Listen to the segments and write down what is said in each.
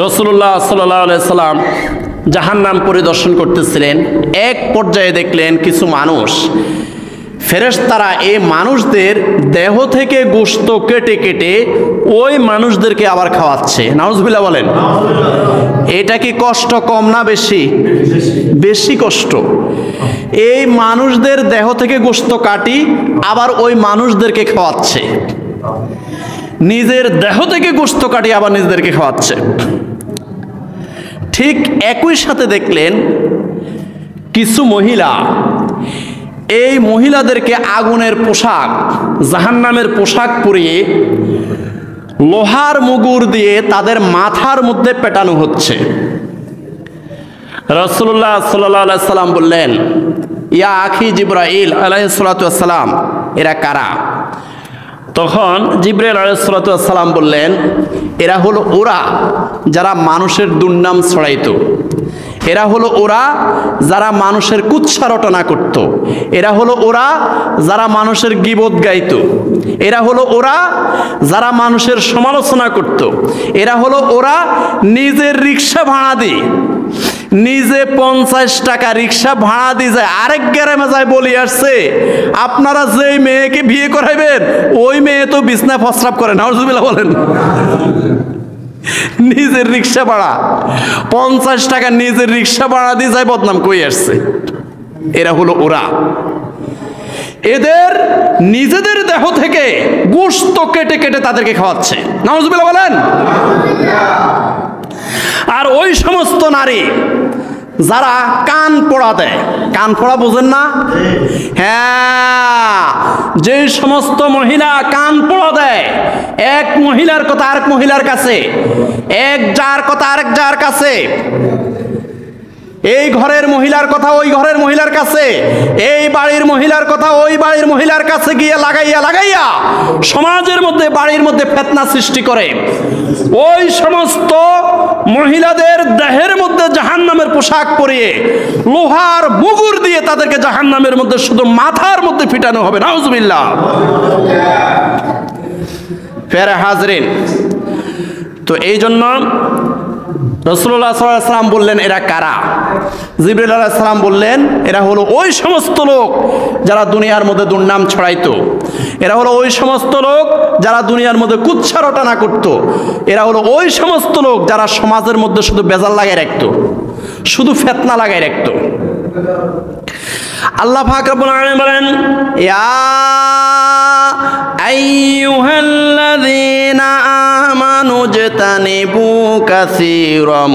রাসূলুল্লাহ সাল্লাল্লাহু আলাইহি সাল্লাম জাহান্নাম পরিদর্শন করতেছিলেন। এক পর্যায়ে দেখলেন কিছু মানুষ, ফেরেশতারা এই মানুষদের দেহ থেকে গোশত কেটে কেটে ওই মানুষদেরকে আবার খাওয়াচ্ছে। নাউজুবিল্লাহ বলেন। এটা কি কষ্ট কম না বেশি? বেশি কষ্ট। এই মানুষদের দেহ থেকে গোশত কাটি আবার ওই মানুষদেরকে খাওয়াচ্ছে, নিজের দেহ থেকে গোশত কাটি আবার নিজেদেরকে খাওয়াচ্ছে। ঠিক একই সাথে দেখলেন কিছু মহিলা, এই মহিলাদেরকে আগুনের পোশাক, জাহান্নামের পোশাক পরিয়ে লোহার মুগুর দিয়ে তাদের মাথার মধ্যে পেটানো হচ্ছে। রাসূলুল্লাহ সাল্লাল্লাহু আলাইহি সাল্লাম বললেন, ইয়া আখি জিবরাইল আলাইহিস সালাতু ওয়াস সালাম, এরা কারা? তখন জিবরাইল আলাইহিস সালাতু ওয়াস সালাম বললেন, এরা হলো ওরা যারা মানুষের দুর্নাম ছড়াইতো, এরা হলো ওরা যারা মানুষের কুৎসা রটনা করত, এরা হলো ওরা যারা মানুষের গীবত গাইতো, এরা হলো ওরা যারা মানুষের সমালোচনা করত, এরা হলো ওরা নিজের রিক্সা ভাড়া দিয়ে, নিজে 50 টাকা রিক্সা ভাড়া দিয়ে যায় আরেক গ্রামে যায় বলি আসছে, আপনারা যেই মেয়েকে বিয়ে করাইবেন ওই মেয়ে তো বিছনা প্রস্রাব করে। নাউজুবিল্লাহ বলেন। নিজের রিক্সা ভাড়া 50 টাকা নিজের রিক্সা ভাড়া দিয়ে যায় বদনাম কই আসছে। এরা হলো ওরা, এদের নিজেদের দেহ থেকে গোশত কেটে কেটে তাদেরকে খাওয়াচ্ছে। নাউজুবিল্লাহ বলেন। আর ওই সমস্ত নারী যারা কান পোড়া দেয়, কান পোড়া বোঝেন না? হ্যাঁ, যে সমস্ত মহিলা কান পোড়া দেয়, এক মহিলার কথা আরেক মহিলার কাছে, এক যার কথা আরেক যার কাছে, এই ঘরের মহিলার কথা ওই ঘরের মহিলার কাছে, এই বাড়ির মহিলার কথা ওই বাড়ির মহিলার কাছে গিয়ে লাগাইয়া লাগাইয়া সমাজের মধ্যে, বাড়ির মধ্যে ফিতনা সৃষ্টি করে। ওই সমস্ত মহিলাদের দেহের মধ্যে জাহান্নামের পোশাক পরিয়ে লোহার মুগুর দিয়ে তাদেরকে জাহান্নামের মধ্যে শুধু মাথার মধ্যে ফিটানো হবে। নাউজুবিল্লাহ। প্যারা হাজরিন, তো এই জন্য রাসূলুল্লাহ সাল্লাল্লাহু আলাইহি ওয়াসাল্লাম বললেন এরা কারা? জিবরাইল আলাইহিস সালাম বললেন এরা হলো ওই সমস্ত লোক যারা দুনিয়ার মধ্যে দুর্নাম ছড়াইতো, এরা হলো ওই সমস্ত লোক যারা দুনিয়ার মধ্যে কুৎসা রটনা করত, এরা হলো ওই সমস্ত লোক যারা সমাজের মধ্যে শুধু বেজাল লাগাই রাখতো, শুধু ফিতনা লাগাই রাখতো। আল্লাহ পাক রব্বুল আলামিন বলেন, ইয়া আইয়ুহাল্লাযীনা আমানু জতানিবু কাসীরাম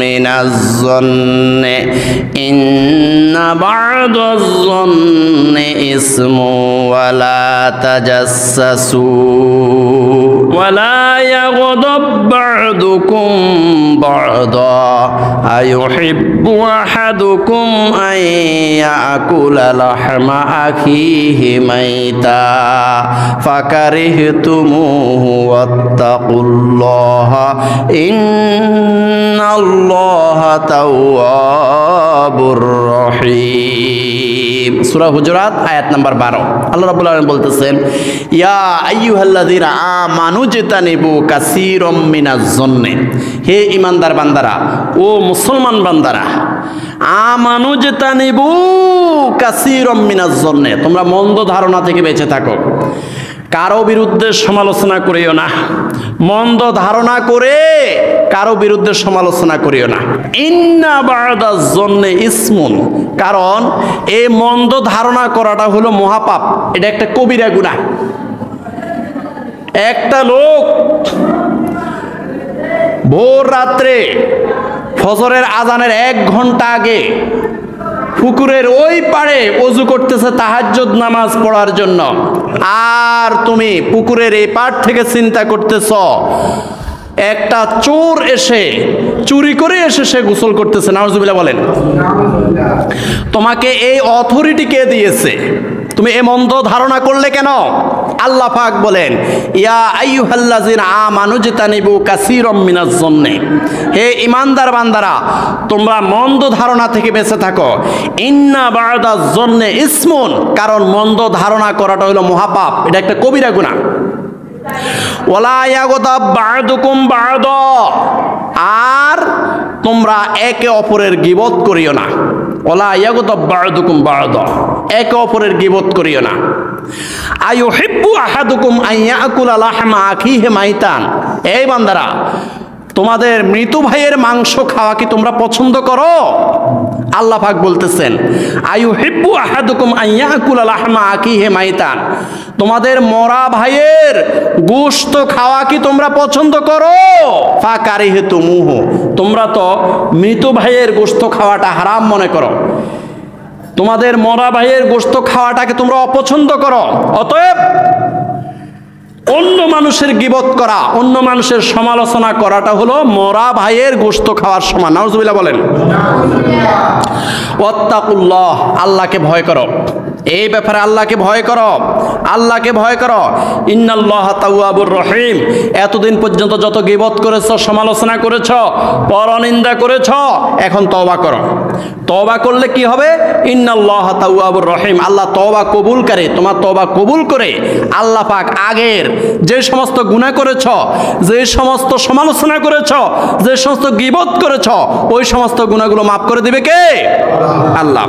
মিনাজ-যন্নি ইন্না বা'দাজ-যন্নি ইসমু ওয়া লা তাজাসসু ওয়া লা ইয়াগদাব বা'দুকুম বা'দা আয়ুহিব্বু আহাদুকুম আন ইয়াকুলা লাহমা আখিহি মাইতা ফাকারিহতুমুহু ওয়াত্তাকুল্লাহা ইন্নাল্লাহা তাওয়াবুর রহিম। সূরা হুজুরাত আয়াত নাম্বার 12। আল্লাহ রাব্বুল আলামিন বলতেছেন, ইয়া আইয়ুহাল্লাযীনা আমানু জতানিবু কাসীরাম মিনাজ-যন্নি, হে ঈমানদার বান্দারা, ও মুসলমান বান্দারা, আমানু জতানিবু কাসীরাম মিনাজ-যন্নি, তোমরা মন্দ ধারণা থেকে বেঁচে থাকো। কারো বিরুদ্ধে সমালোচনা করিও না, মন্দ ধারণা করে কারো বিরুদ্ধে সমালোচনা করিও না। ইন্না বা'দাজ-যন্নি ইসমুন, কারণ এই মন্দ ধারণা করাটা হলো মহাপাপ, এটা একটা কবিরা গুনাহ। একটা লোক ভোর রাত্রে ফজরের আজানের 1 ঘন্টা আগে পুকুরের ওই পাড়ে ওযু করতেছে তাহাজ্জুদ নামাজ পড়ার জন্য, আর তুমি পুকুরের এই পাড় থেকে চিন্তা করতেছ একটা চোর এসে চুরি করে এসে সে গোসল করতেছে। নাউজুবিল্লাহ বলেন। তোমাকে এই অথরিটি কে দিয়েছে? তুমি এ মন্দ ধারণা করলে কেন? আল্লাহ পাক বলেন, ইয়া আইয়ুহাল্লাযীনা আমানু জতানিবু কাসীরাম মিনাজ-যন্নি, হে ঈমানদার বান্দারা, তোমরা মন্দ ধারণা থেকে বেঁচে থাকো। ইন্না বা'দাজ-যন্নি ইসমুন, কারণ মন্দ ধারণা করাটা হলো মহাপাপ, এটা একটা কবিরা গুনাহ। ওয়ালা ইয়াগদাব বা'দুকুম বা'দা, তোমরা একে অপরের গীবত করিও না। ওলা ইয়াগতাব বা'দুকুম বা'দা, একে অপরের গীবত করিও না। আইয়ুহিব্বু আহাদুকুম আন ইয়াকুলা লাহমা আখিহি মাইতান, এই বান্দারা তোমাদের মৃত ভাইয়ের মাংস খাওয়া কি তোমরা পছন্দ করো? আল্লাহ পাক বলতেছেন আইয়ুহিব্বু আহাদুকুম আন ইয়াকুলা লাহমা আখিহি মাইতান, তোমাদের মরা ভাইয়ের গোশত খাওয়া কি তোমরা পছন্দ করো? ফাকারিহতুমুহু, তোমরা তো মৃত ভাইয়ের গোশত খাওয়াটা হারাম মনে করো, তোমাদের মরা ভাইয়ের গোশত খাওয়াটাকে তোমরা অপছন্দ করো। অতএব অন্য মানুষের গীবত করা, অন্য মানুষের সমালোচনা করাটা হলো মরা ভাইয়ের গোশত খাওয়ার সমান। নাউজুবিল্লাহ বলেন। ওয়াত্তাকুল্লাহ, আল্লাহকে ভয় করো, এই ব্যাপারে আল্লাহকে ভয় করো, আল্লাহকে ভয় করো। ইন্নাল্লাহ তাওয়াবুর রহিম, এতদিন পর্যন্ত যত গীবত করেছো, সমালোচনা করেছো, পরনিন্দা করেছো, এখন তওবা করো। তওবা করলে কি হবে? ইন্নাল্লাহ তাওয়াবুর রহিম, আল্লাহ তওবা কবুল করে। তোমার তওবা কবুল করে আল্লাহ পাক আগের যে সমস্ত গুনাহ করেছো, যে সমস্ত সমালোচনা করেছো, যে সমস্ত গীবত করেছো, ওই সমস্ত গুনাহগুলো মাফ করে দিবে কে? আল্লাহ।